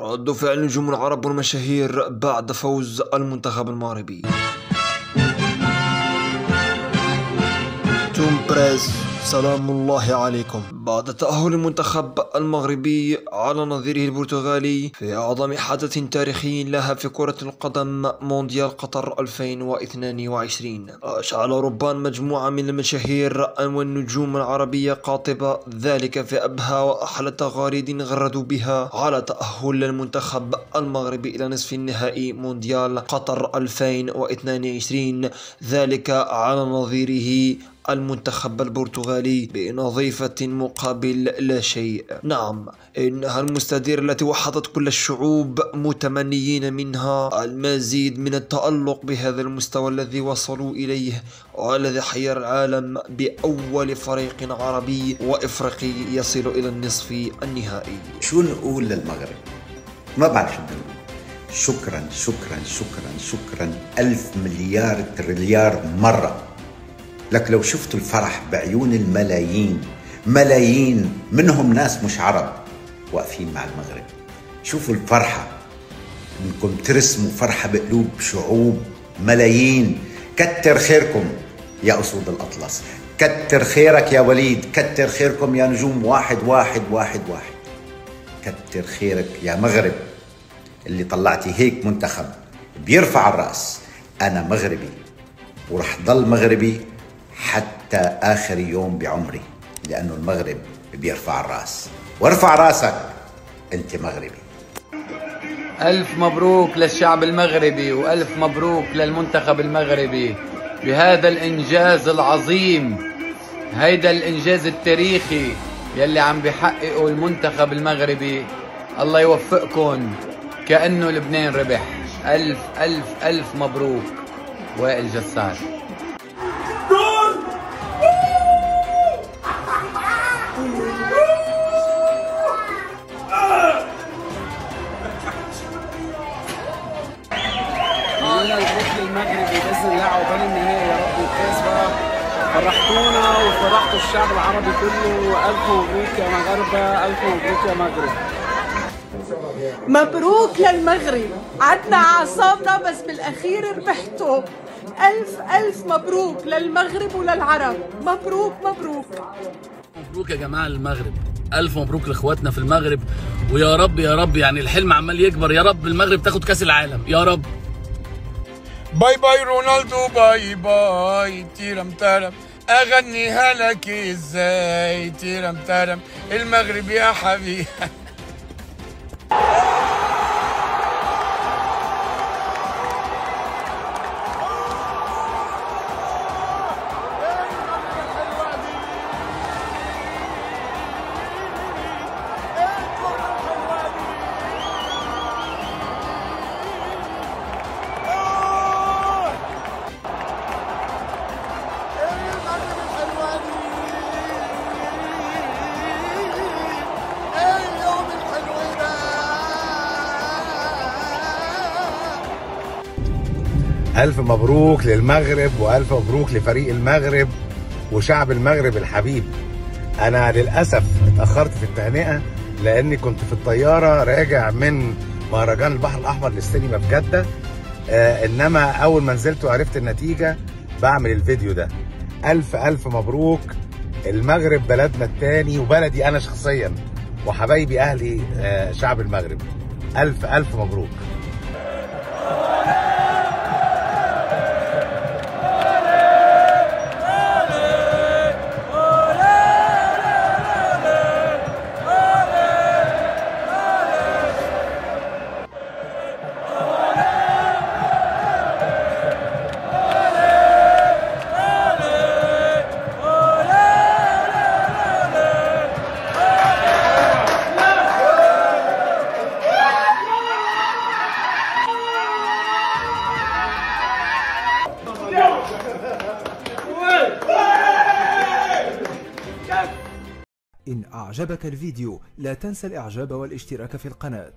رد فعل نجوم العرب والمشاهير بعد فوز المنتخب المغربي. توم بريز سلام الله عليكم. بعد تأهل المنتخب المغربي على نظيره البرتغالي في أعظم حدث تاريخي لها في كرة القدم مونديال قطر 2022، أشعل ربان مجموعة من المشاهير والنجوم العربية قاطبة ذلك في أبهى وأحلى تغاريد غردوا بها على تأهل المنتخب المغربي إلى نصف النهائي مونديال قطر 2022، ذلك على نظيره المنتخب البرتغالي بنظيفة مقابل لا شيء. نعم، إنها المستديرة التي وحدت كل الشعوب متمنيين منها المزيد من التألق بهذا المستوى الذي وصلوا إليه والذي حير العالم بأول فريق عربي وإفريقي يصل إلى النصف النهائي. شو نقول للمغرب؟ ما بعرف شو نقول. شكرا شكرا شكرا شكرا 1000 مليار تريليار مرة. لك لو شفتوا الفرح بعيون الملايين، ملايين منهم ناس مش عرب واقفين مع المغرب، شوفوا الفرحة، انكم ترسموا فرحة بقلوب شعوب ملايين. كتر خيركم يا أسود الأطلس، كتر خيرك يا وليد، كتر خيركم يا نجوم 1-1-1-1، كتر خيرك يا مغرب اللي طلعتي هيك منتخب بيرفع الرأس. أنا مغربي ورح ضل مغربي حتى آخر يوم بعمري، لأنه المغرب بيرفع الرأس، وارفع رأسك أنت مغربي. ألف مبروك للشعب المغربي وألف مبروك للمنتخب المغربي بهذا الإنجاز العظيم، هيدا الإنجاز التاريخي يلي عم بيحققه المنتخب المغربي. الله يوفقكم، كأنه لبنان ربح. ألف ألف ألف مبروك. وائل جسار. البطل المغربي باذن الله عقبال النهائي يا رب والكاس بقى. فرحتونا وفرحتوا الشعب العربي كله، والف مبروك يا مغاربه، الف مبروك يا مغرب. مبروك للمغرب، عدنا اعصابنا بس بالاخير ربحتوا. الف الف مبروك للمغرب وللعرب، مبروك مبروك. مبروك يا جماعه للمغرب، الف مبروك لاخواتنا في المغرب، ويا رب يا رب يعني الحلم عمال يكبر، يا رب المغرب تاخد كاس العالم يا رب. باي باي رونالدو، باي باي تيرم تارم، اغنيها لك ازاي تيرم تارم، المغرب يا حبيبي. ألف مبروك للمغرب وألف مبروك لفريق المغرب وشعب المغرب الحبيب. أنا للأسف اتأخرت في التهنئة لأني كنت في الطيارة راجع من مهرجان البحر الأحمر للسينما في جدة، إنما أول ما نزلت وعرفت النتيجة بعمل الفيديو ده. ألف ألف مبروك. المغرب بلدنا التاني وبلدي أنا شخصيا وحبايبي أهلي شعب المغرب. ألف ألف مبروك. إن أعجبك الفيديو لا تنسى الإعجاب والاشتراك في القناة.